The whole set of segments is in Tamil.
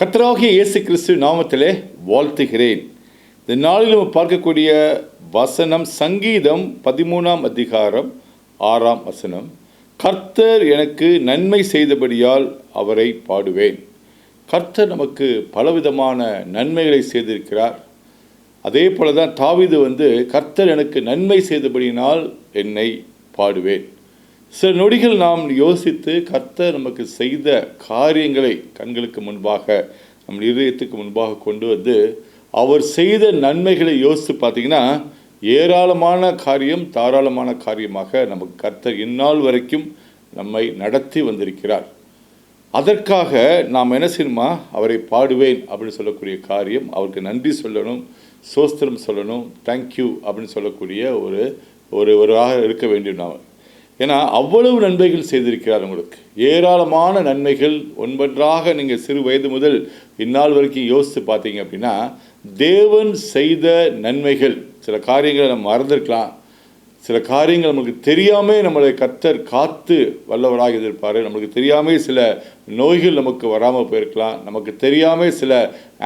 கர்த்தராகிய இயேசு கிறிஸ்து நாமத்திலே வாழ்த்துகிறேன். இந்த நாளில் நம்ம பார்க்கக்கூடிய வசனம் சங்கீதம் 13ஆம் அதிகாரம் 6ஆம் வசனம். கர்த்தர் எனக்கு நன்மை செய்தபடியால் அவரை பாடுவேன். கர்த்தர் நமக்கு பலவிதமான நன்மைகளை செய்திருக்கிறார். அதே போல தான் தாவீது கர்த்தர் எனக்கு நன்மை செய்தபடியினால் என்னை பாடுவேன். சில நொடிகள் நாம் யோசித்து கர்த்தர் நமக்கு செய்த காரியங்களை கண்களுக்கு முன்பாக நம் இதயத்துக்கு முன்பாக கொண்டு வந்து அவர் செய்த நன்மைகளை யோசித்து பார்த்தீங்கன்னா ஏராளமான காரியம், தாராளமான காரியமாக நமக்கு கர்த்தர் இந்நாள் வரைக்கும் நம்மை நடத்தி வந்திருக்கிறார். அதற்காக நாம் என்ன செய்யணுமா, அவரை பாடுவேன் அப்படின்னு சொல்லக்கூடிய காரியம், அவருக்கு நன்றி சொல்லணும், சோஸ்திரம் சொல்லணும், தேங்க்யூ அப்படின்னு சொல்லக்கூடிய ஒருவராக இருக்க வேண்டும் நாம். ஏன்னா அவ்வளவு நன்மைகள் செய்திருக்கிறார் உங்களுக்கு. ஏராளமான நன்மைகள் ஒன்றொன்றாக நீங்கள் சிறு வயது முதல் இந்நாள் வரைக்கும் யோசித்து பார்த்தீங்க அப்படின்னா தேவன் செய்த நன்மைகள். சில காரியங்களை நம்ம மறந்துருக்கலாம், சில காரியங்கள் நமக்கு தெரியாமல் நம்மளை கர்த்தர் காத்து வல்லவராக இருப்பார். நமக்கு தெரியாமல் சில நோய்கள் நமக்கு வராமல் போயிருக்கலாம், நமக்கு தெரியாமல் சில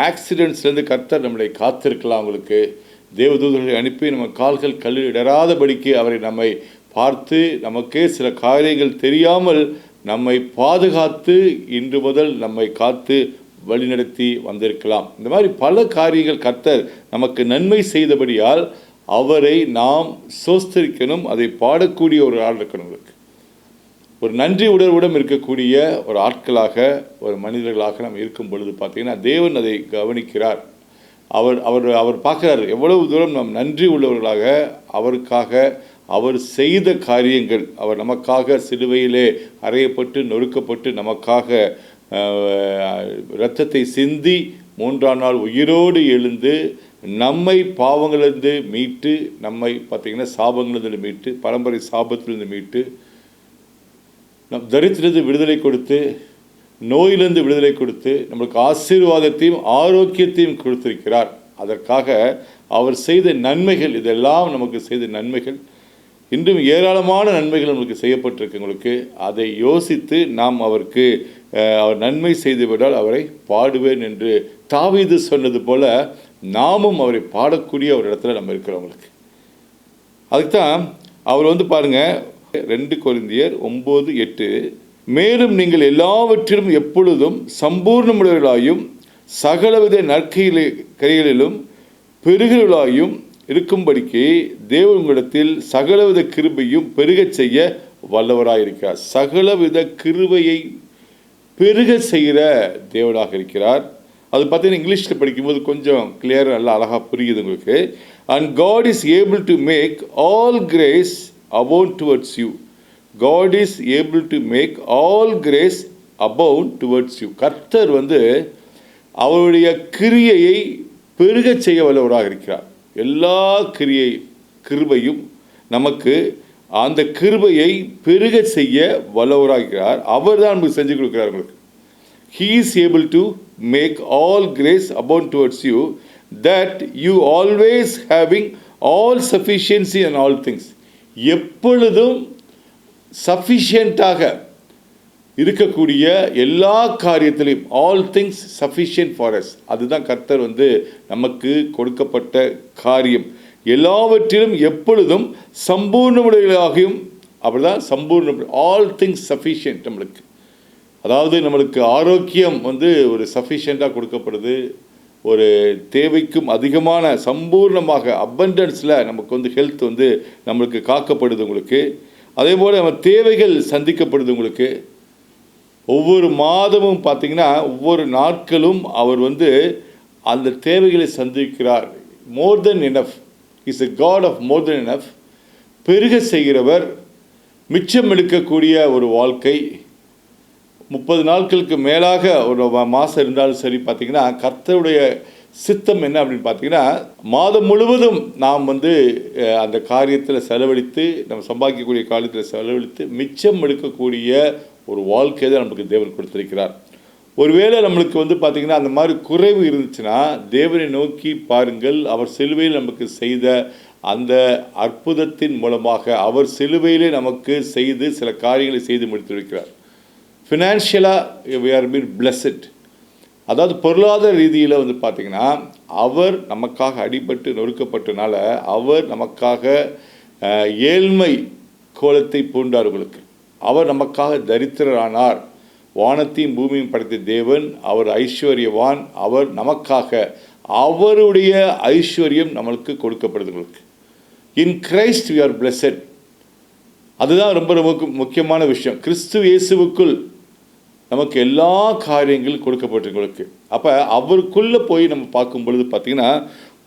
ஆக்சிடென்ட்ஸ்லேருந்து கர்த்தர் நம்மளை காத்திருக்கலாம். அவங்களுக்கு தேவதூதர்களை அனுப்பி நம்ம கால்கள் கல்லில் இடராதபடிக்கு அவரை நம்மை பார்த்து நமக்கே சில காரியங்கள் தெரியாமல் நம்மை பாதுகாத்து இன்று முதல் நம்மை காத்து வழிநடத்தி வந்திருக்கலாம். இந்த மாதிரி பல காரியங்கள் கர்த்தர் நமக்கு நன்மை செய்தபடியால் அவரை நாம் சோஸ்தரிக்கணும், அதை பாடக்கூடிய ஒரு ஆள் இருக்கணும். ஒரு நன்றி உணர்வுடன் இருக்கக்கூடிய ஒரு ஆட்களாக, ஒரு மனிதர்களாக நாம் இருக்கும் பொழுது பார்த்தீங்கன்னா தேவன் அதை கவனிக்கிறார். அவர் பார்க்குறாரு எவ்வளவு தூரம் நாம் நன்றி உள்ளவர்களாக அவருக்காக அவர் செய்த காரியங்கள். அவர் நமக்காக சிலுவையிலே அறையப்பட்டு நொறுக்கப்பட்டு நமக்காக இரத்தத்தை சிந்தி 3ஆம் நாள் உயிரோடு எழுந்து நம்மை பாவங்களிலிருந்து மீட்டு, நம்மை பார்த்திங்கன்னா சாபங்களிலிருந்து மீட்டு, பரம்பரை சாபத்திலிருந்து மீட்டு, நம் தரித்திரத்திலிருந்து விடுதலை கொடுத்து, நோயிலிருந்து விடுதலை கொடுத்து, நம்மளுக்கு ஆசீர்வாதத்தையும் ஆரோக்கியத்தையும் கொடுத்திருக்கிறார். அதற்காக அவர் செய்த நன்மைகள், இதெல்லாம் நமக்கு செய்த நன்மைகள். இன்றும் ஏராளமான நன்மைகள் நமக்கு செய்யப்பட்டிருக்கவங்களுக்கு அதை யோசித்து நாம் அவருக்கு அவர் நன்மை செய்துவிட்டால் அவரை பாடுவேன் என்று தாவீது சொன்னது போல நாமும் அவரை பாடக்கூடிய ஒரு இடத்துல நம்ம இருக்கிறவங்களுக்கு. அதுக்கு தான் அவர் பாருங்கள் 2 கொரிந்தியர் 9:8, மேலும் நீங்கள் எல்லாவற்றிலும் எப்பொழுதும் சம்பூர்ணமுடையவர்களாயும் சகலவித நற்கிரிகளிலும் பெருகிறவர்களாயும் இருக்கும்படிக்கு தேவன் உங்களிடத்தில் சகலவித கிருபையும் பெருகச் செய்ய வல்லவராயிருக்கிறார். சகலவித கிருபையை பெருக செய்கிற தேவனாக இருக்கிறார். அது பார்த்தீங்கன்னா இங்கிலீஷில் படிக்கும்போது கொஞ்சம் கிளியராக நல்லா அழகாக புரியுது உங்களுக்கு. And God is able to make all grace abound towards you. God is able to make all grace abound towards you. கர்த்தர் அவருடைய கிரியையை பெருகச் செய்ய வல்லவராக இருக்கிறார். எல்லா கிருபையும் நமக்கு அந்த கிருபையை பெருக செய்ய வல்லவராகிறார். அவர் தான் நமக்கு செஞ்சு கொடுக்கிறார். உங்களுக்கு He is able to make all grace abound towards you, that you always having all sufficiency in all things. எப்பொழுதும் சஃபிஷியண்டாக இருக்கக்கூடிய எல்லா காரியத்திலையும், all things sufficient for us. அதுதான் கர்த்தர் நமக்கு கொடுக்கப்பட்ட காரியம். எல்லாவற்றிலும் எப்பொழுதும் சம்பூர்ணமுடையவர்களாகவும், அப்படிதான் சம்பூர்ண, ஆல் திங்ஸ் சஃபிஷியன்ட். அதாவது நம்மளுக்கு ஆரோக்கியம் ஒரு சஃபிஷியண்ட்டாக கொடுக்கப்படுது. ஒரு தேவைக்கும் அதிகமான சம்பூர்ணமாக அபண்டன்ஸில் நமக்கு ஹெல்த் நம்மளுக்கு காக்கப்படுது உங்களுக்கு. அதே போல் நம்ம தேவைகள் சந்திக்கப்படுது உங்களுக்கு. ஒவ்வொரு மாதமும் பார்த்திங்கன்னா ஒவ்வொரு நாட்களும் அவர் அந்த தேவைகளை சந்திக்கிறார். More than enough. Is a God of more than enough. பெருக செய்கிறவர், மிச்சம் எடுக்கக்கூடிய ஒரு வாழ்க்கை. 30 நாட்களுக்கு மேலாக ஒரு மாதம் இருந்தாலும் சரி, பார்த்திங்கன்னா கர்த்தருடைய சித்தம் என்ன அப்படின்னு பார்த்திங்கன்னா மாதம் முழுவதும் நாம் அந்த காரியத்தில் செலவழித்து, நம்ம சம்பாதிக்கக்கூடிய காரியத்தில் செலவழித்து மிச்சம் எடுக்கக்கூடிய ஒரு வாழ்க்கையை தான் நமக்கு தேவன் கொடுத்திருக்கிறார். ஒருவேளை நம்மளுக்கு பார்த்திங்கன்னா அந்த மாதிரி குறைவு இருந்துச்சுன்னா தேவனை நோக்கி பாருங்கள். அவர் சிலுவையில் நமக்கு செய்த அந்த அற்புதத்தின் மூலமாக, அவர் சிலுவையிலே நமக்கு செய்து சில காரியங்களை செய்து முடித்திருக்கிறார். ஃபினான்ஷியலாக we are being blessed. அதாவது பொருளாதார ரீதியில் வந்து பார்த்திங்கன்னா அவர் நமக்காக அடிபட்டு நொறுக்கப்பட்டனால அவர் நமக்காக ஏழ்மை கோலத்தை பூண்டார். உங்களுக்கு அவர் நமக்காக தரித்திரரானார். வானத்தையும் பூமியும் படைத்த தேவன் அவர் ஐஸ்வர்யவான். அவர் நமக்காக அவருடைய ஐஸ்வர்யம் நம்மளுக்கு கொடுக்கப்படுது. உங்களுக்கு in Christ we are blessed. அதுதான் ரொம்ப ரொம்ப முக்கியமான விஷயம். கிறிஸ்து இயேசுவுக்குள் நமக்கு எல்லா காரியங்களும் கொடுக்கப்பட்டிருக்கு. அப்போ அவருக்குள்ளே போய் நம்ம பார்க்கும் பொழுது பார்த்திங்கன்னா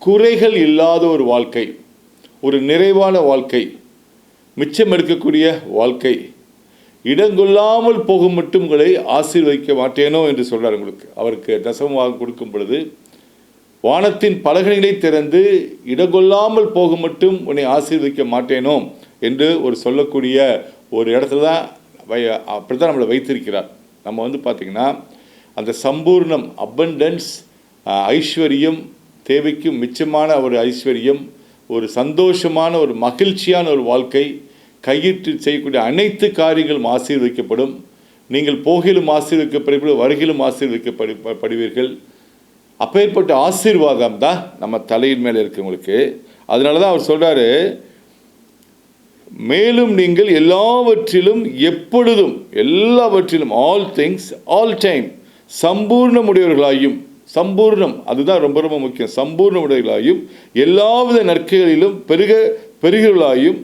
குறைகள் இல்லாத ஒரு வாழ்க்கை, ஒரு நிறைவான வாழ்க்கை, மிச்சம் எடுக்கக்கூடிய வாழ்க்கை, இடங்கொள்ளாமல் போகும் மட்டும் உங்களை ஆசீர்வதிக்க மாட்டேனோ என்று சொல்கிறார். உங்களுக்கு அவருக்கு தசமமாக கொடுக்கும் பொழுது வானத்தின் பலகைகளை திறந்து இடங்கொள்ளாமல் போகும் மட்டும் உன்னை ஆசீர்வதிக்க மாட்டேனோ என்று ஒரு சொல்லக்கூடிய ஒரு இடத்துல தான் அப்படி தான் நம்மளை வைத்திருக்கிறார். நம்ம வந்து பார்த்திங்கன்னா அந்த சம்பூர்ணம், அபண்டன்ஸ், ஐஸ்வர்யம், தேவைக்கு மிச்சமான ஒரு ஐஸ்வர்யம், ஒரு சந்தோஷமான ஒரு மகிழ்ச்சியான ஒரு வாழ்க்கை, கையிட்டு செய்யக்கூடிய அனைத்து காரியங்களும் ஆசீர்வதிக்கப்படும். நீங்கள் போகிலும் ஆசீர்வதிக்கப்படுவீர்கள், வருகிலும் ஆசீர்வதிக்கப்படுவீர்கள். அப்பேற்பட்ட ஆசீர்வாதம் தான் நம்ம தலையின் மேலே இருக்கவங்களுக்கு. அதனால தான் அவர் சொல்கிறாரு, மேலும் நீங்கள் எல்லாவற்றிலும் எப்பொழுதும் எல்லாவற்றிலும் ஆல் திங்ஸ் ஆல் டைம் சம்பூர்ணமுடையவர்களாயும், சம்பூர்ணம் அதுதான் ரொம்ப ரொம்ப முக்கியம், சம்பூர்ணமுடையவர்களாயும் எல்லாவித நற்கைகளிலும் பெருகிறவர்களாயும்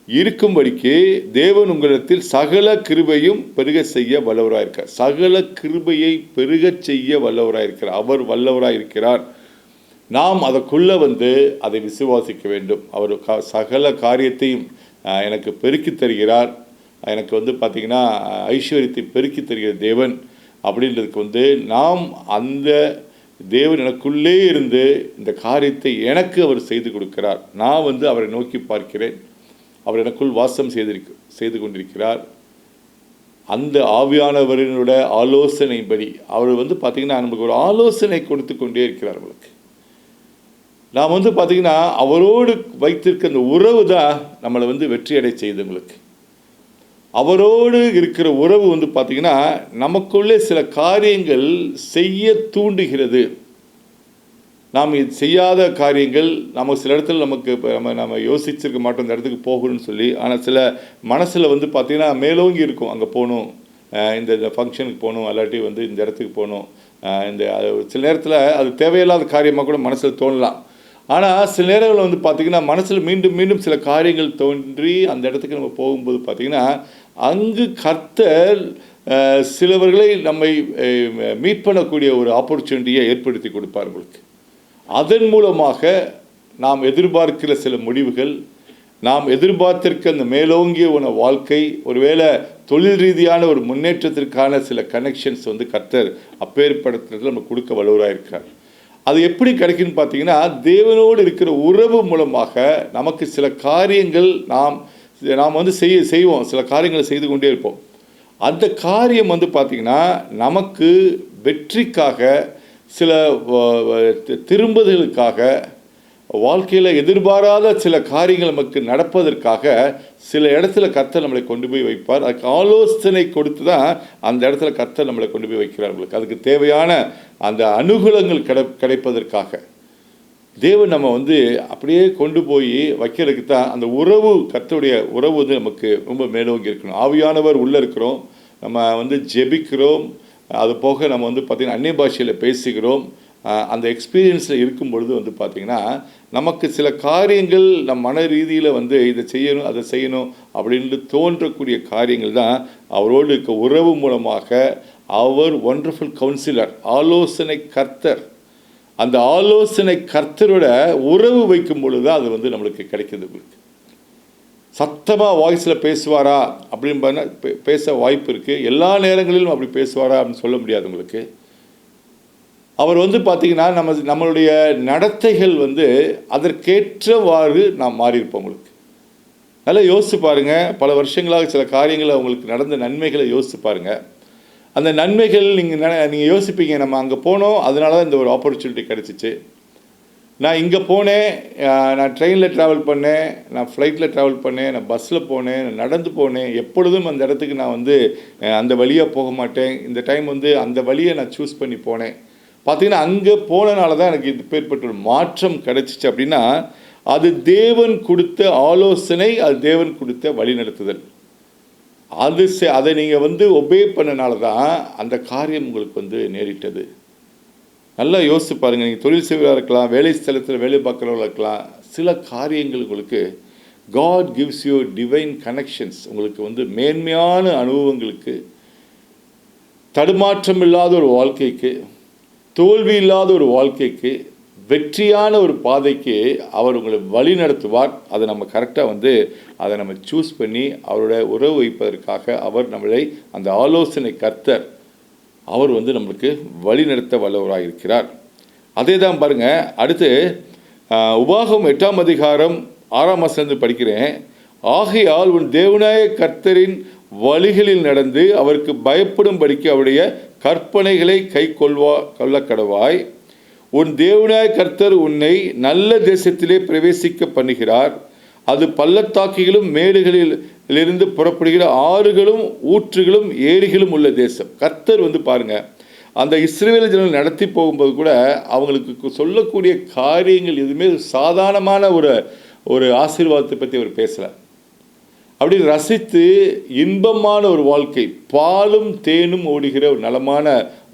இருக்கும்படிக்கு தேவன் உங்களிடத்தில் சகல கிருபையும் பெருக செய்ய வல்லவராயிருக்கிறார். சகல கிருபையை பெருக செய்ய வல்லவராயிருக்கிறார். அவர் வல்லவராயிருக்கிறார். நாம் அதற்குள்ளே வந்து அதை விசுவாசிக்க வேண்டும். அவர் சகல காரியத்தையும் எனக்கு பெருக்கி தருகிறார். எனக்கு வந்து பார்த்திங்கன்னா ஐஸ்வர்யத்தை பெருக்கி தருகிற தேவன் அப்படின்றதுக்கு வந்து நாம் அந்த தேவன் எனக்குள்ளே இருந்து இந்த காரியத்தை எனக்கு அவர் செய்து கொடுக்கிறார். நான் வந்து அவரை நோக்கி பார்க்கிறேன். அவர் எனக்குள் வாசம் செய்து கொண்டிருக்கிறார். அந்த ஆவியானவரினோட ஆலோசனைப்படி அவர் வந்து பார்த்திங்கன்னா நமக்கு ஒரு ஆலோசனை கொடுத்து கொண்டே இருக்கிறார். அவங்களுக்கு நாம் வந்து பார்த்திங்கன்னா அவரோடு வைத்திருக்க அந்த உறவு தான் நம்மளை வந்து வெற்றி அடை செய்தவங்களுக்கு. அவரோடு இருக்கிற உறவு வந்து பார்த்திங்கன்னா நமக்குள்ளே சில காரியங்கள் செய்ய தூண்டுகிறது. நாம் இது செய்யாத காரியங்கள் நம்ம சில இடத்துல நமக்கு நம்ம யோசிச்சிருக்க மாட்டோம் இந்த இடத்துக்கு போகணும்னு சொல்லி. ஆனால் சில மனசில் வந்து பார்த்திங்கன்னா மேலோங்கி இருக்கும், அங்கே போகணும், இந்த ஃபங்க்ஷனுக்கு போகணும், அல்லாட்டி வந்து இந்த இடத்துக்கு போகணும். சில நேரத்தில் அது தேவையில்லாத காரியமாக கூட மனசில் தோணலாம். ஆனால் சில நேரங்களில் வந்து பார்த்திங்கன்னா மனசில் மீண்டும் மீண்டும் சில காரியங்கள் தோன்றி அந்த இடத்துக்கு நம்ம போகும்போது பார்த்திங்கன்னா அங்கு கர்த்தர் சிலவர்களை நம்மை மீட் பண்ணக்கூடிய ஒரு ஆப்பர்ச்சுனிட்டியை ஏற்படுத்தி கொடுப்பார். உங்களுக்கு அதன் மூலமாக நாம் எதிர்பார்க்கிற சில முடிவுகள், நாம் எதிர்பார்த்திருக்க அந்த மேலோங்கிய ஒரு வாழ்க்கை, ஒருவேளை தொழில் ரீதியான ஒரு முன்னேற்றத்திற்கான சில கனெக்ஷன்ஸ் வந்து கர்த்தர் அப்பேற்படுத்துறதுல நம்ம கொடுக்க வல்லவராக இருக்கிறார். அது எப்படி கிடைக்குன்னு பார்த்தீங்கன்னா தேவனோடு இருக்கிற உறவு மூலமாக நமக்கு சில காரியங்கள் நாம் வந்து செய்வோம், சில காரியங்களை செய்து கொண்டே இருப்போம். அந்த காரியம் வந்து பார்த்திங்கன்னா நமக்கு வெற்றிக்காக, சில திரும்புதலுக்காக, வாழ்க்கையில் எதிர்பாராத சில காரியங்கள் நமக்கு நடப்பதற்காக சில இடத்துல கர்த்தர் நம்மளை கொண்டு போய் வைப்பார். அதுக்கு ஆலோசனை கொடுத்து தான் அந்த இடத்துல கர்த்தர் நம்மளை கொண்டு போய் வைக்கிறார்களுக்கு. அதுக்கு தேவையான அந்த அனுகூலங்கள் கிடைப்பதற்காக தேவன் நம்ம வந்து அப்படியே கொண்டு போய் வைக்கிறதுக்கு தான் அந்த உறவு, கர்த்தருடைய உறவு வந்து நமக்கு ரொம்ப மேலோங்கி இருக்கணும். ஆவியானவர் உள்ளே இருக்கிறோம், நம்ம வந்து ஜெபிக்கிறோம், அது போக நம்ம வந்து பார்த்திங்கன்னா அந்நிய பாஷையில் பேசுகிறோம். அந்த எக்ஸ்பீரியன்ஸில் இருக்கும் பொழுது வந்து பார்த்திங்கன்னா நமக்கு சில காரியங்கள் நம் மன ரீதியில் வந்து இதை செய்யணும் அதை செய்யணும் அப்படின்ட்டு தோன்றக்கூடிய காரியங்கள் தான் அவரோடு இருக்க உறவு மூலமாக அவர் ஒண்டர்ஃபுல் கவுன்சிலர், ஆலோசனை கர்த்தர், அந்த ஆலோசனை கர்த்தரோட உறவு வைக்கும் பொழுது தான் அது வந்து நம்மளுக்கு கிடைக்கிது. உங்களுக்கு சத்தமாக வாய்ஸில் பேசுவாரா அப்படின்னு பேச வாய்ப்பு இருக்குது. எல்லா நேரங்களிலும் அப்படி பேசுவாரா அப்படின்னு சொல்ல முடியாது. உங்களுக்கு அவர் வந்து பார்த்திங்கன்னா நம்மளுடைய நடத்தைகள் வந்து அதற்கேற்றவாறு நாம் மாறியிருப்போம். உங்களுக்கு நல்லா யோசிச்சு பாருங்கள். பல வருஷங்களாக சில காரியங்களை அவங்களுக்கு நடந்த நன்மைகளை யோசிச்சு பாருங்கள். அந்த நன்மைகள் நீங்கள் யோசிப்பீங்க, நம்ம அங்கே போனோம், அதனால தான் இந்த ஒரு ஆப்பர்ச்சுனிட்டி கிடச்சிச்சு. நான் இங்கே போனேன், நான் ட்ரெயினில் ட்ராவல் பண்ணேன், நான் ஃப்ளைட்டில் ட்ராவல் பண்ணேன், நான் பஸ்ஸில் போனேன், நான் நடந்து போனேன். எப்பொழுதும் அந்த இடத்துக்கு நான் வந்து அந்த வழியாக போக மாட்டேன். இந்த டைம் வந்து அந்த வழியை நான் சூஸ் பண்ணி போனேன். பார்த்தீங்கன்னா அங்கே போனனால தான் எனக்கு இது பேர்பட்ட ஒரு மாற்றம் கிடைச்சிச்சு அப்படின்னா, அது தேவன் கொடுத்த ஆலோசனை, அது தேவன் கொடுத்த வழிநடத்துதல். அதை நீங்கள் வந்து ஒபே பண்ணனால தான் அந்த காரியம் உங்களுக்கு நேரிட்டது. நல்லா யோசிச்சு பாருங்கள். நீங்கள் தொழில் செய்வராக இருக்கலாம், வேலை ஸ்தலத்தில் வேலை பார்க்குறவர்களாக இருக்கலாம். சில காரியங்கள் உங்களுக்கு God gives you divine connections. உங்களுக்கு மேன்மையான அனுபவங்களுக்கு, தடுமாற்றம் இல்லாத ஒரு வாழ்க்கைக்கு, தோல்வி இல்லாத ஒரு வாழ்க்கைக்கு, வெற்றியான ஒரு பாதைக்கு அவர் உங்களை வழி நடத்துவார். அதை நம்ம கரெக்டாக அதை நம்ம சூஸ் பண்ணி அவரோட உறவு வைப்பதற்காக அவர் நம்மளை அந்த ஆலோசனை கர்த்தர் அவர் நம்மளுக்கு வழி நடத்த வல்லவராக இருக்கிறார். அதே தான் பாருங்கள். அடுத்து உபாகம் 8ஆம் அதிகாரம் 6ஆம் வசனம் படிக்கிறேன். ஆகையால் உன் தேவனாய கர்த்தரின் வழிகளில் நடந்து அவருக்கு பயப்படும்படிக்கு அவருடைய கற்பனைகளை கை கொள்ள கடவாய். உன் தேவனாய கர்த்தர் உன்னை நல்ல தேசத்திலே பிரவேசிக்க பண்ணுகிறார். அது பள்ளத்தாக்குகளும் மேடுகளிலிருந்து புறப்படுகிற ஆறுகளும் ஊற்றுகளும் ஏரிகளும் உள்ள தேசம். கர்த்தர் பாருங்க, அந்த இஸ்ரவேல் ஜனங்கள் நடத்தி போகும்போது கூட அவங்களுக்கு சொல்லக்கூடிய காரியங்கள் எதுவுமே சாதாரணமான ஒரு ஆசீர்வாதத்தை பற்றி அவர் பேசலை. அப்படி ரசித்து இன்பமான ஒரு வாழ்க்கை, பாலும் தேனும் ஓடுகிற ஒரு நலமான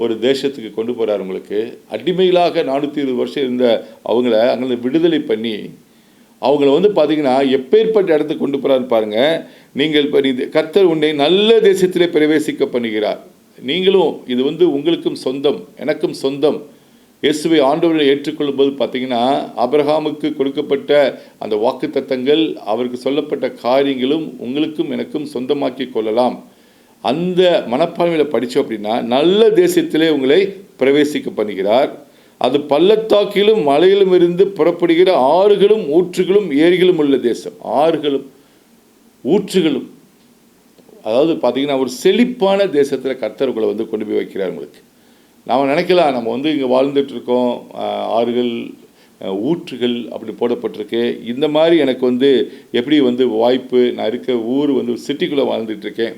ஒரு தேசத்துக்கு கொண்டு போகிறார். உங்களுக்கு அடிமைகளாக 420 வருஷம் இருந்த அவங்கள அங்கே விடுதலை பண்ணி அவங்கள பார்த்தீங்கன்னா எப்பேற்பட்ட இடத்துக்கு கொண்டு போகிறான்னு பாருங்கள். நீங்கள் கர்த்தர் உன்னை நல்ல தேசத்திலே பிரவேசிக்க பண்ணுகிறார். நீங்களும் இது உங்களுக்கும் சொந்தம், எனக்கும் சொந்தம். இயேசுவை ஆண்டவரை ஏற்றுக்கொள்ளும் போது பார்த்தீங்கன்னா ஆபிரகாமுக்கு கொடுக்கப்பட்ட அந்த வாக்குத்தத்தங்கள், அவருக்கு சொல்லப்பட்ட காரியங்களும் உங்களுக்கும் எனக்கும் சொந்தமாக்கி கொள்ளலாம். அந்த மனப்பான்மையில் படித்தோம் அப்படின்னா நல்ல தேசத்திலே உங்களை பிரவேசிக்க பண்ணுகிறார். அது பள்ளத்தாக்கிலும் மலையிலும் இருந்து புறப்படுகிற ஆறுகளும் ஊற்றுகளும் ஏரிகளும் உள்ள தேசம். ஆறுகளும் ஊற்றுகளும், அதாவது பார்த்தீங்கன்னா ஒரு செழிப்பான தேசத்தில் கர்த்தர் உங்களை கொண்டு போய் வைக்கிறார். உங்களுக்கு நாம் நினைக்கலாம், நம்ம இங்கே வாழ்ந்துட்டுருக்கோம், ஆறுகள் ஊற்றுகள் அப்படி போடப்பட்டிருக்கு. இந்த மாதிரி எனக்கு எப்படி வாய்ப்பு, நான் இருக்க ஊர் சிட்டிக்குள்ளே வாழ்ந்துட்டுருக்கேன்.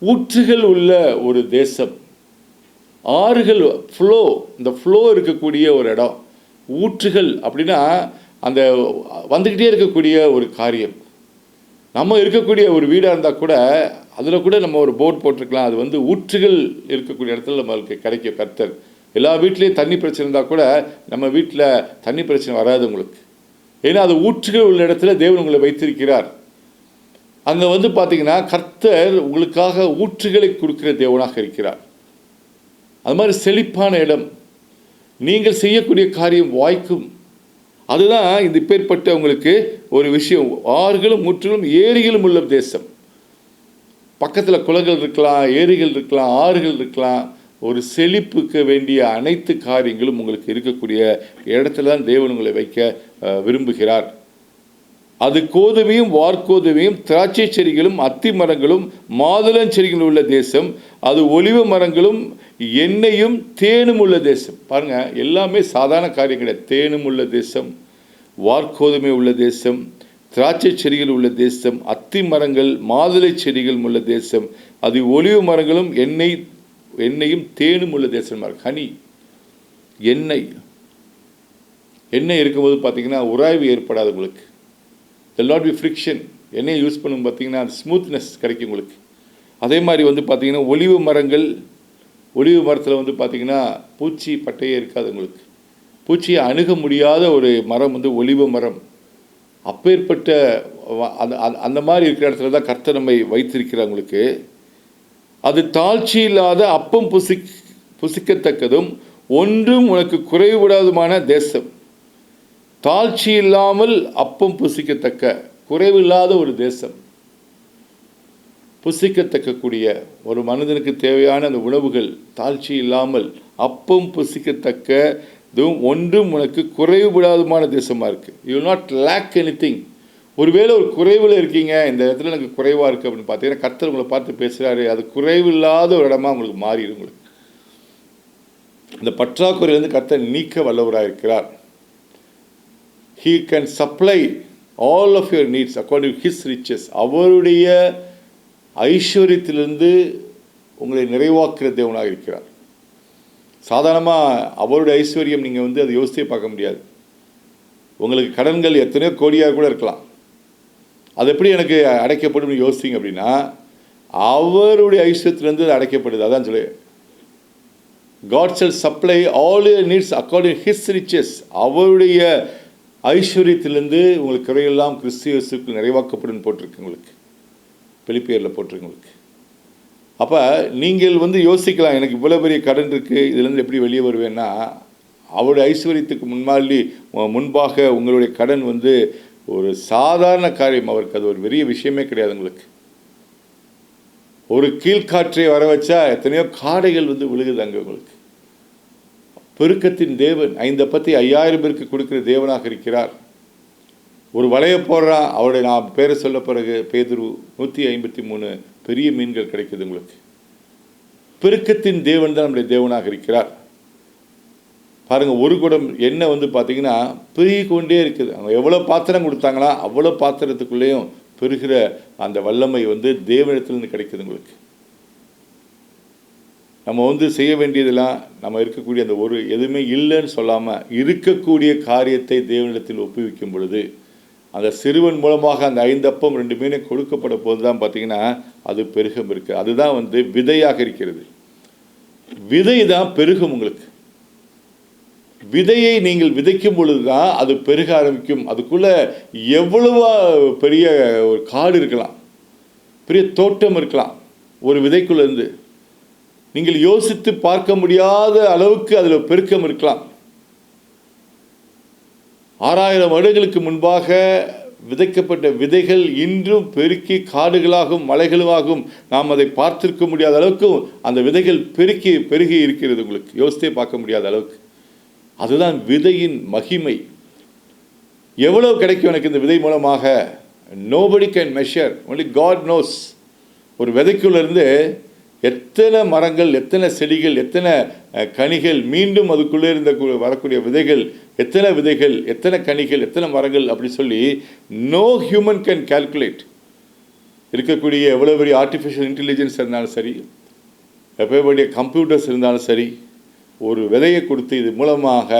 ஊற்றுகள் உள்ள ஒரு தேசம், ஆறுகள் ஃப்ளோ, இந்த ஃப்ளோ இருக்கக்கூடிய ஒரு இடம். ஊற்றுகள் அப்படின்னா அந்த வந்துக்கிட்டே இருக்கக்கூடிய ஒரு காரியம். நம்ம இருக்கக்கூடிய ஒரு வீடாக இருந்தால் கூட அதில் கூட நம்ம ஒரு போர்ட் போட்டிருக்கலாம். அது ஊற்றுகள் இருக்கக்கூடிய இடத்துல நம்மளுக்கு கிடைக்கும். கர்த்தர் எல்லா வீட்லேயும் தண்ணி பிரச்சனை இருந்தால் கூட நம்ம வீட்டில் தண்ணி பிரச்சனை வராது உங்களுக்கு. ஏன்னா அது ஊற்றுகள் உள்ள இடத்துல தேவன் உங்களை வைத்திருக்கிறார். அங்கே பார்த்தீங்கன்னா கர்த்தர் உங்களுக்காக ஊற்றுகளை கொடுக்குற தேவனாக இருக்கிறார். அது மாதிரி செழிப்பான இடம், நீங்கள் செய்யக்கூடிய காரியம் வாய்க்கும். அதுதான் இந்த பேர்பட்ட உங்களுக்கு ஒரு விஷயம். ஆறுகளும் ஊற்றுகளும் ஏரிகளும் உள்ள தேசம். பக்கத்தில் குளங்கள் இருக்கலாம், ஏரிகள் இருக்கலாம், ஆறுகள் இருக்கலாம். ஒரு செழிப்புக்கு வேண்டிய அனைத்து காரியங்களும் உங்களுக்கு இருக்கக்கூடிய இடத்துல தான் தேவன் உங்களை வைக்க விரும்புகிறார். அது கோதுமையும் வார்கோதுமையும் திராட்சை செடிகளும் அத்தி மரங்களும் மாதுளஞ்செடிகளும் உள்ள தேசம். அது ஒலிவ மரங்களும் எண்ணெயும் தேனும் உள்ள தேசம். பாருங்கள், எல்லாமே சாதாரண காரியம் கிடையாது. தேனும் உள்ள தேசம், வார்கோதுமை உள்ள தேசம், திராட்சை செடிகள் உள்ள தேசம், அத்தி மரங்கள் மாதுளை செடிகள் உள்ள தேசம். அது ஒலிவ மரங்களும் எண்ணெயும் தேனும் உள்ள தேசம். ஹனி, எண்ணெய் இருக்கும்போது பார்த்தீங்கன்னா உராய்வு ஏற்படாது உங்களுக்கு. will not be friction. எண்ணெயை யூஸ் பண்ணும் பார்த்தீங்கன்னா ஸ்மூத்னஸ் கிடைக்கும் உங்களுக்கு. அதே மாதிரி பார்த்தீங்கன்னா ஒலிவு மரத்தில் பார்த்தீங்கன்னா பூச்சி பட்டையே இருக்காது உங்களுக்கு. பூச்சியை அணுக முடியாத ஒரு மரம் ஒலிவ மரம். அப்பேற்பட்ட அந்த மாதிரி இருக்கிற இடத்துல தான் கர்த்தர் நம்மை வைத்திருக்கிறவங்களுக்கு. அது தாழ்ச்சி இல்லாத அப்பம் புசிக்கத்தக்கதும் ஒன்றும் உனக்கு குறைவிடாதுமான தேசம். தாழ்ச்சி இல்லாமல் அப்பம் புசிக்கத்தக்க, குறைவில்லாத ஒரு தேசம். புசிக்கத்தக்கக்கூடிய ஒரு மனிதனுக்கு தேவையான அந்த உணவுகள் தாழ்ச்சி இல்லாமல் அப்பம் புசிக்கத்தக்கதும் ஒன்றும் உனக்கு குறைவுபடாதுமான தேசமாக இருக்குது. You will not lack anything. ஒருவேளை ஒரு குறைவில் இருக்கீங்க, இந்த இடத்துல எனக்கு குறைவாக இருக்குது அப்படின்னு பார்த்தீங்கன்னா கர்த்தர் உங்களை பார்த்து பேசுகிறாரு. அது குறைவில்லாத ஒரு இடமா உங்களுக்கு மாறிடும். உங்களுக்கு இந்த பற்றாக்குறையிலேருந்து கர்த்தர் நீக்க வல்லவராக இருக்கிறார். He can supply all of your needs according to his riches. அவருடைய ஐஸ்வர்யத்திலிருந்து உங்களை நிறைவாக்குற தேவனாக இருக்கிறார். சாதாரணமாக அவருடைய ஐஸ்வர்யம் நீங்கள் வந்து அதை யோசித்தே பார்க்க முடியாது. உங்களுக்கு கடன்கள் எத்தனையோ கோடியாக கூட இருக்கலாம். அது எப்படி எனக்கு அடைக்கப்படும் யோசிங்க அப்படின்னா, அவருடைய ஐஸ்வர்யத்திலேருந்து அது அடைக்கப்படுது. அதான் சொல்லு, God shall supply all your needs according to his riches. அவருடைய ஐஸ்வர்யத்திலிருந்து உங்களுக்கு குறையெல்லாம் கிறிஸ்து இயேசுவுக்குள் நிறைவாக்கப்படும் போட்டிருக்கு. உங்களுக்கு பிலிப்பியரில் போட்டிருக்கு. உங்களுக்கு அப்போ நீங்கள் வந்து யோசிக்கலாம், எனக்கு இவ்வளோ பெரிய கடன் இருக்குது, இதுலேருந்து எப்படி வெளியே வருவேன்னா, அவருடைய ஐஸ்வர்யத்துக்கு முன்பாக உங்களுடைய கடன் வந்து ஒரு சாதாரண காரியம். அவருக்கு அது ஒரு பெரிய விஷயமே கிடையாது. உங்களுக்கு ஒரு கீழ்காற்றை வர வச்சா எத்தனையோ காடைகள் வந்து விழுகுது அங்கே. உங்களுக்கு பெருக்கத்தின் தேவன் 5 அப்பத்தை 5000 பேருக்கு கொடுக்குற தேவனாக இருக்கிறார். ஒரு வலையை போடுறான், அவருடைய நான் பேரை சொல்ல பிறகு பேதுரு 153 பெரிய மீன்கள் கிடைக்குது. உங்களுக்கு பெருக்கத்தின் தேவன் தான் நம்முடைய தேவனாக இருக்கிறார். பாருங்கள், ஒரு குடம் எண்ணெய் வந்து பார்த்தீங்கன்னா பெருகி கொண்டே இருக்குது. அவங்க எவ்வளோ பாத்திரம் கொடுத்தாங்களா அவ்வளோ பாத்திரத்துக்குள்ளேயும் பெருகிற அந்த வல்லமை வந்து தேவனிடத்திலிருந்து கிடைக்குது. உங்களுக்கு நம்ம வந்து செய்ய வேண்டியதெல்லாம், நம்ம இருக்கக்கூடிய அந்த ஒரு எதுவுமே இல்லைன்னு சொல்லாமல் இருக்கக்கூடிய காரியத்தை தேவனிடத்தில் ஒப்புவிக்கும் பொழுது, அந்த சிறுவன் மூலமாக அந்த 5 அப்பம் 2 மீனை கொடுக்கப்பட போது தான் பார்த்தீங்கன்னா அது பெருகம் இருக்குது. அதுதான் வந்து விதையாக இருக்கிறது. விதை தான் பெருகும். உங்களுக்கு விதையை நீங்கள் விதைக்கும் பொழுது தான் அது பெருக ஆரம்பிக்கும். அதுக்குள்ளே எவ்வளவா பெரிய ஒரு காடு இருக்கலாம், பெரிய தோட்டம் இருக்கலாம். ஒரு விதைக்குள்ளேருந்து நீங்கள் யோசித்து பார்க்க முடியாத அளவுக்கு அதில் பெருக்கம் இருக்கலாம். 6000 வருடங்களுக்கு முன்பாக விதைக்கப்பட்ட விதைகள் இன்றும் பெருக்கி காடுகளாகவும் மலைகளாகவும் நாம் அதை பார்த்திருக்க முடியாத அளவுக்கு அந்த விதைகள் பெருகி இருக்கிறது. உங்களுக்கு யோசித்தே பார்க்க முடியாத அளவுக்கு. அதுதான் விதையின் மகிமை. எவ்வளவு கிடைக்கும் எனக்கு இந்த விதை மூலமாக? Nobody can measure, only God knows. ஒரு விதைக்குள்ளேருந்து எத்தனை மரங்கள், எத்தனை செடிகள், எத்தனை கனிகள், மீண்டும் அதுக்குள்ளே இருந்த வரக்கூடிய விதைகள், எத்தனை விதைகள், எத்தனை கனிகள், எத்தனை மரங்கள் அப்படி சொல்லி நோ ஹியூமன் கேன் கால்குலேட். இருக்கக்கூடிய எவ்வளோ பெரிய ஆர்டிஃபிஷியல் இன்டெலிஜென்ஸ் இருந்தாலும் சரி, எப்போ கம்ப்யூட்டர்ஸ் இருந்தாலும் சரி, ஒரு விதையை கொடுத்து இது மூலமாக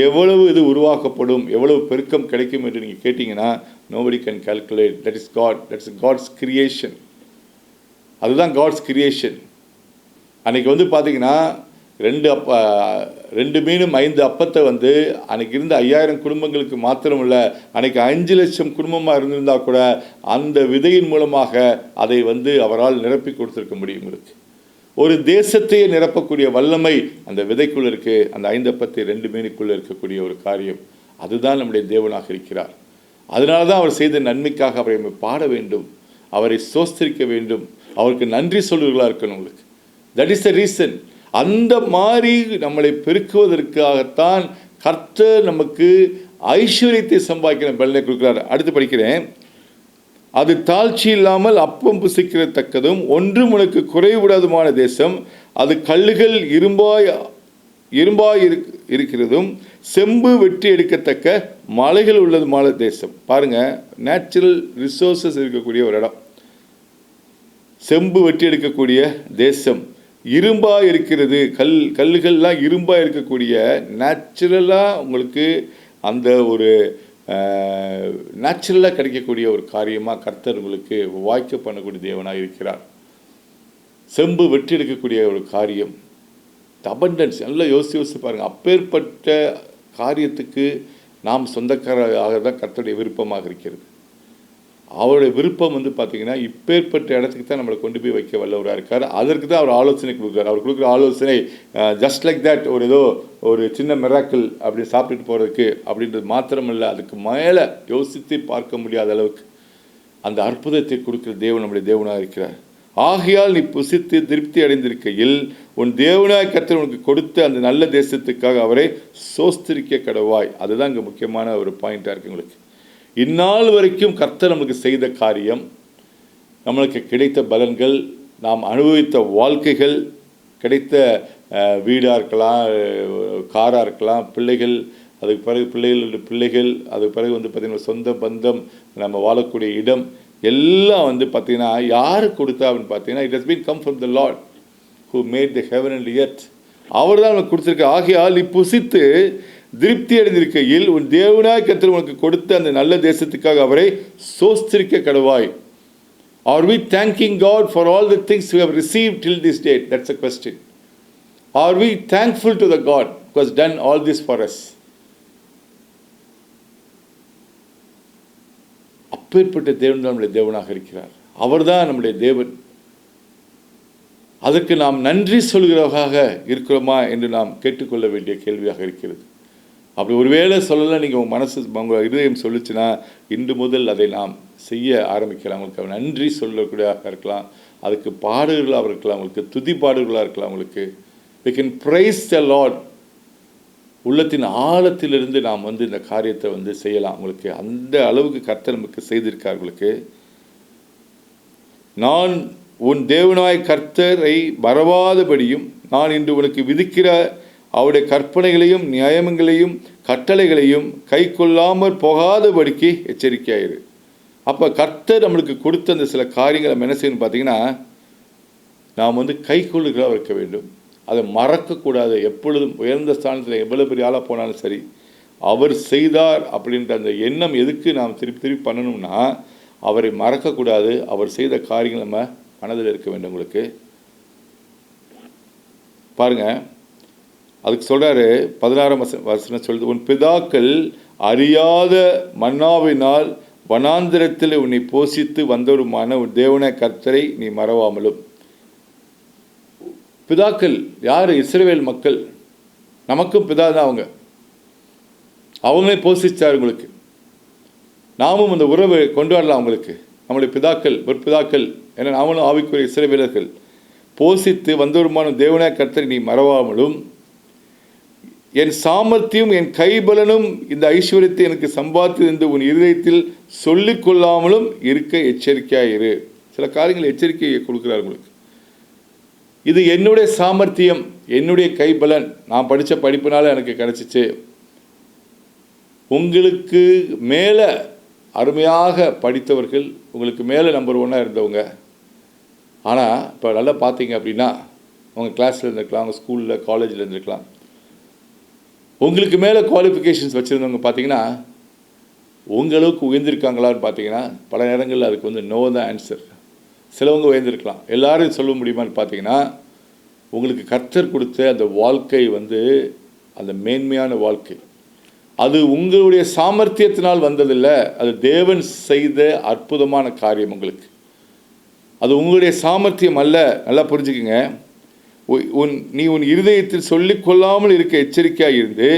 எவ்வளவு இது உருவாக்கப்படும், எவ்வளவு பெருக்கம் கிடைக்கும் என்று நீங்கள் கேட்டிங்கன்னா nobody can calculate. That is God, that's God's creation. அதுதான் காட்ஸ் கிரியேஷன். அன்றைக்கி வந்து பார்த்திங்கன்னா 2 மீனும் 5 அப்பத்தை வந்து அன்றைக்கி இருந்த 5000 குடும்பங்களுக்கு மாத்திரம் இல்லை, அன்றைக்கி 5 லட்சம் குடும்பமாக இருந்திருந்தால் கூட அந்த விதையின் மூலமாக அதை வந்து அவரால் நிரப்பி கொடுத்துருக்க முடியும். உங்களுக்கு ஒரு தேசத்தையே நிரப்பக்கூடிய வல்லமை அந்த விதைக்குள்ளே இருக்குது. அந்த 5 அப்பத்தை 2 மீனுக்குள்ளே இருக்கக்கூடிய ஒரு காரியம். அதுதான் நம்முடைய தேவனாக இருக்கிறார். அதனால தான் அவர் செய்த நன்மைக்காக அவரை பாட வேண்டும், அவரை சோஸ்திரிக்க வேண்டும், அவருக்கு நன்றி சொல்லுவர்களாக இருக்கணும். உங்களுக்கு தட் இஸ் த ரீசன். அந்த மாதிரி நம்மளை பெருக்குவதற்காகத்தான் கர்த்தர் நமக்கு ஐஸ்வர்யத்தை சம்பாதிக்கிற பலனை கொடுக்குறார். அடுத்து படிக்கிறேன். அது தாழ்ச்சி இல்லாமல் அப்பம் புசிக்கிறத்தக்கதும் ஒன்றும் உனக்கு குறைவிடாதுமான தேசம். அது கல்லுகள் இரும்பாய் இருக்கிறதும் செம்பு வெட்டி எடுக்கத்தக்க மலைகள் உள்ளதுமான தேசம். பாருங்கள், நேச்சுரல் ரிசோர்ஸஸ் இருக்கக்கூடிய ஒரு இடம். செம்பு வெட்டி எடுக்கக்கூடிய தேசம், இரும்பாக இருக்கிறது, கல்லுகள்லாம் இரும்பாக இருக்கக்கூடிய நேச்சுரலாக உங்களுக்கு அந்த ஒரு நேச்சுரலாக கிடைக்கக்கூடிய ஒரு காரியமாக கர்த்தர் உங்களுக்கு வாய்க்க பண்ணக்கூடிய தேவனாக இருக்கிறார். செம்பு வெட்டி எடுக்கக்கூடிய ஒரு காரியம், அபண்டன்ஸ். நல்லா யோசித்து பாருங்கள். அப்பேற்பட்ட காரியத்துக்கு நாம் சொந்தக்காரராக தான் கர்த்தருடைய விருப்பமாக இருக்கிறது. அவருடைய விருப்பம் வந்து பார்த்திங்கன்னா இப்பேற்பட்ட இடத்துக்கு தான் நம்மளை கொண்டு போய் வைக்க வல்லவராக இருக்கார். அதற்கு தான் அவர் ஆலோசனை கொடுக்குறார். அவர் கொடுக்குற ஆலோசனை ஜஸ்ட் லைக் தட், ஒரு ஏதோ ஒரு சின்ன மிராக்கிள் அப்படி சாப்பிட்டுட்டு போகிறதுக்கு அப்படின்றது மாத்திரமில்லை, அதுக்கு மேலே யோசித்து பார்க்க முடியாத அளவுக்கு அந்த அற்புதத்தை கொடுக்குற தேவன் நம்முடைய தேவனாக இருக்கிறார். ஆகையால் நீ புசித்து திருப்தி அடைந்திருக்கையில் உன் தேவனாய் கர்த்தர் உனக்கு கொடுத்த அந்த நல்ல தேசத்துக்காக அவரை சோஸ்திரிக்க கடவாய். அதுதான் இங்கே முக்கியமான ஒரு பாயிண்டாக இருக்குது. உங்களுக்கு இந்நாள் வரைக்கும் கர்த்தர் நமக்கு செய்த காரியம், நம்மளுக்கு கிடைத்த பலன்கள், நாம் அனுபவித்த வாழ்க்கைகள், கிடைத்த வீடாக இருக்கலாம், காராக இருக்கலாம், பிள்ளைகள், அதுக்கு பிறகு பிள்ளைகள், அதுக்கு பிறகு வந்து பார்த்திங்கன்னா சொந்த பந்தம், நம்ம வாழக்கூடிய இடம் எல்லாம் வந்து பார்த்திங்கன்னா யார் கொடுத்தா அப்படின்னு பார்த்தீங்கன்னா, it has been come from the Lord who made the heaven and earth. அவர் தான் நமக்கு கொடுத்துருக்க. ஆகையால் நீ புசித்து திருப்தி அடைந்திருக்கையில் உன் தேவனாய் கர்த்தர் உனக்கு கொடுத்த அந்த நல்ல தேசத்துக்காக அவரை சோஸ்திரிக்க கடவாய். Are we thanking God for all the things we have received till this date? That's a question. Are we thankful to the God who has done all this for us? அப்பேற்பட்ட தேவன் தான் நம்முடைய தேவனாக இருக்கிறார். அவர்தான் நம்முடைய தேவன். அதற்கு நாம் நன்றி சொல்கிறவர்களாக இருக்கிறோமா என்று நாம் கேட்டுக்கொள்ள வேண்டிய கேள்வியாக இருக்கிறது. அப்படி ஒருவேளை சொல்லலை, நீங்கள் உங்கள் மனசு உங்கள் இதயம் சொல்லிச்சுன்னா இன்று முதல் அதை நாம் செய்ய ஆரம்பிக்கலாம். உங்களுக்கு நன்றி சொல்லக்கூடியதாக இருக்கலாம், அதுக்கு பாடுகளாக இருக்கலாம், உங்களுக்கு துதி பாடுகளாக இருக்கலாம். உங்களுக்கு we can praise the Lord. உள்ளத்தின் ஆழத்திலிருந்து நாம் இந்த காரியத்தை செய்யலாம். உங்களுக்கு அந்த அளவுக்கு கர்த்தர் நமக்கு செய்திருக்கார். உங்களுக்கு நான் உன் தேவனாய் கர்த்தரை மறவாதபடியும் நான் இன்று உனக்கு விதிக்கிற அவருடைய கற்பனைகளையும் நியாயங்களையும் கட்டளைகளையும் கை கொள்ளாமல் போகாதபடிக்கு எச்சரிக்கையாயிரு. அப்போ கர்த்தர் நம்மளுக்கு கொடுத்த அந்த சில காரியங்களை நம்ம என்ன செய்யணும் பார்த்தீங்கன்னா, நாம் கை கொள்ளுகிறா இருக்க வேண்டும். அதை மறக்கக்கூடாது. எப்பொழுதும் உயர்ந்த ஸ்தானத்தில் எவ்வளோ பெரிய ஆளாக போனாலும் சரி, அவர் செய்தார் அப்படின்ற அந்த எண்ணம் எதுக்கு நாம் திருப்பி திருப்பி பண்ணணும்னா, அவரை மறக்கக்கூடாது. அவர் செய்த காரியங்கள் நம்ம மனதில் இருக்க வேண்டும். உங்களுக்கு பாருங்கள், அதுக்கு சொல்கிறாரு 16ஆம் வசனம் சொல்லுது, உன் பிதாக்கள் அறியாத மன்னாவினால் வனாந்திரத்தில் உன்னை போஷித்து வந்தவருமான உன் தேவனாய கர்த்தரை நீ மறவாமலும். பிதாக்கள் யார்? இஸ்ரவேல் மக்கள். நமக்கும் பிதா தான். அவங்களே போஷிச்சார் உங்களுக்கு. நாமும் அந்த உறவை கொண்டாடலாம். அவங்களுக்கு நம்முடைய பிதாக்கள் பிதாக்கள் ஏன்னா நாமளும் ஆவிக்குரிய இஸ்ரவேலர்கள். போஷித்து வந்தவருமான தேவனாய கர்த்தரை நீ மறவாமலும் என் சாமர்த்தியம் என் கைபலனும் இந்த ஐஸ்வர்யத்தை எனக்கு சம்பாதித்து என்று உன் இருதயத்தில் சொல்லிக் கொள்ளாமலும் இருக்க எச்சரிக்கையாயிரு. சில காரியங்கள் எச்சரிக்கையை கொடுக்குறார் உங்களுக்கு. இது என்னுடைய சாமர்த்தியம், என்னுடைய கைபலன், நான் படித்த படிப்பினால எனக்கு கிடச்சிச்சு. உங்களுக்கு மேலே அருமையாக படித்தவர்கள், உங்களுக்கு மேலே நம்பர் 1 இருந்தவங்க, ஆனால் இப்போ நல்லா பார்த்தீங்க அப்படின்னா உங்கள் கிளாஸில் இருந்திருக்கலாம், உங்கள் ஸ்கூலில் காலேஜில் இருந்திருக்கலாம். உங்களுக்கு மேலே குவாலிஃபிகேஷன்ஸ் வச்சுருந்தவங்க பார்த்தீங்கன்னா உங்களவுக்கு உயர்ந்திருக்காங்களான்னு பார்த்தீங்கன்னா பல நேரங்களில் அதுக்கு நோ தான் ஆன்சர். சிலவங்க உயர்ந்திருக்கலாம். எல்லாரும் சொல்ல முடியுமான்னு பார்த்தீங்கன்னா, உங்களுக்கு கர்த்தர் கொடுத்த அந்த வாழ்க்கை அந்த மேன்மையான வாழ்க்கை, அது உங்களுடைய சாமர்த்தியத்தினால் வந்ததில்லை. அது தேவன் செய்த அற்புதமான காரியம். உங்களுக்கு அது உங்களுடைய சாமர்த்தியம் அல்ல. நல்லா புரிஞ்சுக்குங்க. நீ உன் இருதயத்தில் சொல்லிக் கொள்ளாமல் இருக்க எச்சரிக்கையாக இருந்து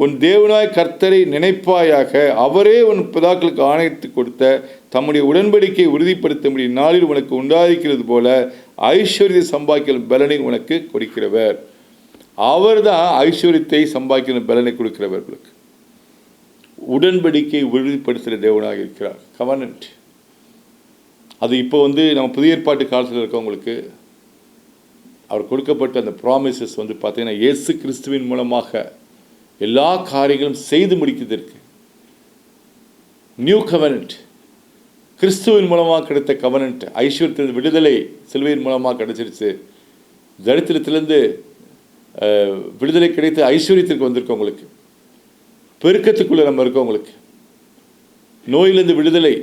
உன் தேவனாய் கர்த்தரை நினைப்பாயாக. அவரே உன் பிதாக்களுக்கு ஆணைத்து கொடுத்த தம்முடைய உடன்படிக்கையை உறுதிப்படுத்த முடியும் நாளில் உனக்கு உண்டாதிக்கிறது போல ஐஸ்வர்யத்தை சம்பாதிக்கிற பலனை உனக்கு கொடுக்கிறவர். அவர் தான் ஐஸ்வர்யத்தை சம்பாதிக்கிற பலனை கொடுக்கிறவர்களுக்கு. உடன்படிக்கையை உறுதிப்படுத்துகிற தேவனாக இருக்கிறார். கவர்னன்ட் அது இப்போ நம்ம புதிய ஏற்பாட்டு காலத்தில் இருக்கவங்களுக்கு அவர் கொடுக்கப்பட்ட அந்த ப்ராமிசஸ் பார்த்தீங்கன்னா இயேசு கிறிஸ்துவின் மூலமாக எல்லா காரியங்களும் செய்து முடிக்கிறதுக்கு நியூ கவர்னன்ட், கிறிஸ்துவின் மூலமாக கிடைத்த கவர்னன்ட். ஐஸ்வர்யத்திலிருந்து விடுதலை சிலுவையின் மூலமாக கிடைச்சிருச்சு. தரித்திரத்திலிருந்து விடுதலை கிடைத்து ஐஸ்வர்யத்திற்கு வந்திருக்கோம். உங்களுக்கு பெருக்கத்துக்குள்ளே நம்ம இருக்கோம். உங்களுக்கு நோயிலிருந்து விடுதலை,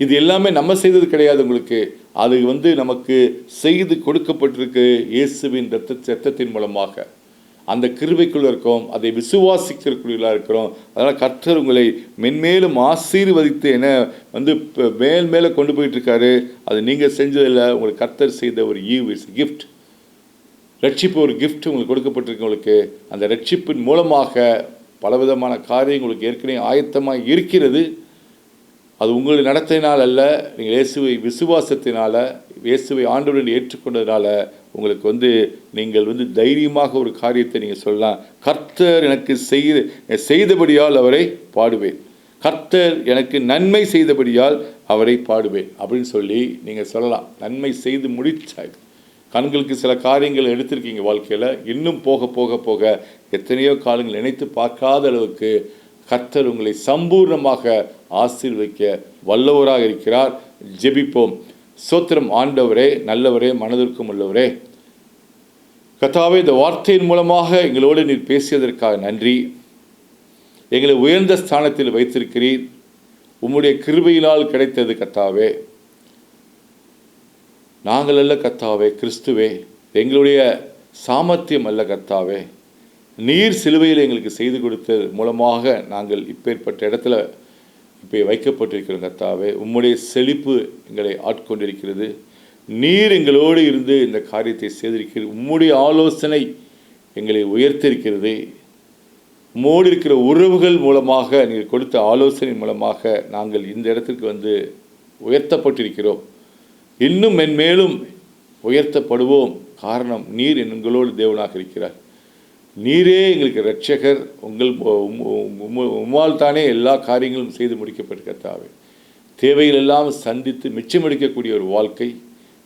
இது எல்லாமே நம்ம செய்தது கிடையாது. உங்களுக்கு அது நமக்கு செய்து கொடுக்கப்பட்டிருக்கு இயேசுவின் இரத்தத்தின் மூலமாக. அந்த கிருபைக்குள்ளே இருக்கோம், அதை விசுவாசிக்கிறக்குள்ளாக இருக்கிறோம். அதனால் கர்த்தர் உங்களை மென்மேலும் ஆசீர்வதித்து மேல் மேலே கொண்டு போயிட்டுருக்காரு. அது நீங்கள் செஞ்சதில்லை, உங்களுக்கு கர்த்தர் செய்த ஒரு கிஃப்ட். ரட்சிப்பு ஒரு கிஃப்ட் உங்களுக்கு கொடுக்கப்பட்டிருக்கு. உங்களுக்கு அந்த ரட்சிப்பின் மூலமாக பலவிதமான காரியம் உங்களுக்கு ஏற்கனவே ஆயத்தமாக இருக்கிறது. அது உங்களுடைய நடத்தையினால் அல்ல, நீங்கள் இயேசுவை விசுவாசத்தினால, இயேசுவை ஆண்டவருடன் ஏற்றுக்கொண்டதுனால உங்களுக்கு நீங்கள் தைரியமாக ஒரு காரியத்தை நீங்கள் சொல்லலாம். கர்த்தர் எனக்கு செய்தபடியால் அவரை பாடுவேன், கர்த்தர் எனக்கு நன்மை செய்தபடியால் அவரை பாடுவேன் அப்படின்னு சொல்லி நீங்கள் சொல்லலாம். நன்மை செய்து முடிச்சாய். கண்களுக்கு சில காரியங்கள் எடுத்திருக்கீங்க வாழ்க்கையில். இன்னும் போக போக போக எத்தனையோ காலங்கள் நினைத்து பார்க்காத அளவுக்கு கர்த்தர் உங்களை சம்பூர்ணமாக ஆசீர்வதிக்க வல்லவராக இருக்கிறார். ஜெபிப்போம். ஸ்தோத்திரம் ஆண்டவரே, நல்லவரே, மனதிற்கும் உள்ளவரே, கர்த்தாவே, இந்த வார்த்தையின் மூலமாக எங்களோடு நீர் பேசியதற்காக நன்றி. எங்களை உயர்ந்த ஸ்தானத்தில் வைத்திருக்கிறீர். உம்முடைய கிருபையினால் கிடைத்தது கர்த்தாவே. நாங்கள் அல்ல கர்த்தாவே, கிறிஸ்துவே. எங்களுடைய சாமர்த்தியம் அல்ல கர்த்தாவே. நீர் சிலுவையில் எங்களுக்கு செய்து கொடுத்தது மூலமாக நாங்கள் இப்பேற்பட்ட இடத்துல இப்போ வைக்கப்பட்டிருக்கிறோம் கர்த்தாவே. உம்முடைய செழிப்பு எங்களை ஆட்கொண்டிருக்கிறது. நீர் எங்களோடு இருந்து இந்த காரியத்தை செய்திருக்கிறது. உம்முடைய ஆலோசனை எங்களை உயர்த்திருக்கிறது. உம்மோடு இருக்கிற உறவுகள் மூலமாக நீங்கள் கொடுத்த ஆலோசனை மூலமாக நாங்கள் இந்த இடத்திற்கு வந்து உயர்த்தப்பட்டிருக்கிறோம். இன்னும் மென்மேலும் உயர்த்தப்படுவோம். காரணம், நீர் எங்களோடு தேவனாக இருக்கிறார். நீரே எங்களுக்கு இரட்சகர். உம்மால் தானே எல்லா காரியங்களும் செய்து முடிக்கப்பட்டு கர்த்தாவே. தேவைகள் எல்லாம் சந்தித்து மிச்சமெடுக்கக்கூடிய ஒரு வாழ்க்கை.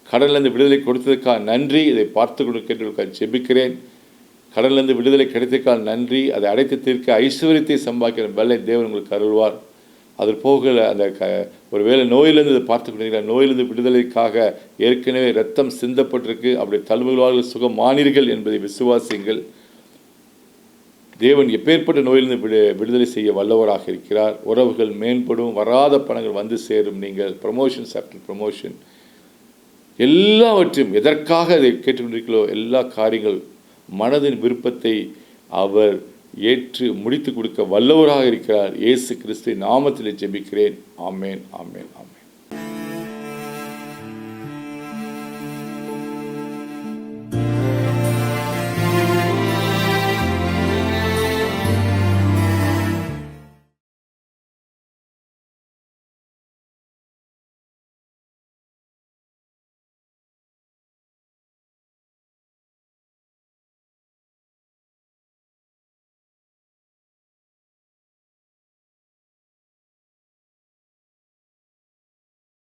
கடலிலிருந்து விடுதலை கொடுத்ததுக்காக நன்றி. இதை பார்த்து கொடுக்கிறதுக்காக ஜெபிக்கிறேன். கடலிலிருந்து விடுதலை கிடைத்ததுக்காக நன்றி. அதை அடைத்து தீர்க்க ஐஸ்வர்யத்தை சம்பாதிக்கிற பலனை தேவன் உங்களுக்கு அருள்வார். அது போக அந்த ஒருவேளை நோயிலிருந்து பார்த்து கொண்டீங்களா, நோயிலிருந்து விடுதலைக்காக ஏற்கனவே ரத்தம் சிந்தப்பட்டிருக்கு. அப்படி தழுவுகளால் சுகமானீர்கள் என்பதை விசுவாசியுங்கள். தேவன் எப்பேற்பட்ட நோயிலிருந்து விடுதலை செய்ய வல்லவராக இருக்கிறார். உறவுகள் மேம்படும், வராத பணங்கள் வந்து சேரும். நீங்கள் ப்ரமோஷன்ஸ் ஆஃப்டர் ப்ரமோஷன் எல்லாவற்றையும் எதற்காக அதை கேட்டுக்கொண்டிருக்கிறோ எல்லா காரியங்கள் மனதின் விருப்பத்தை அவர் ஏற்று முடித்து கொடுக்க வல்லவராக இருக்கிறார். இயேசு கிறிஸ்து நாமத்தில் ஜெபிக்கிறேன். ஆமேன், ஆமேன்.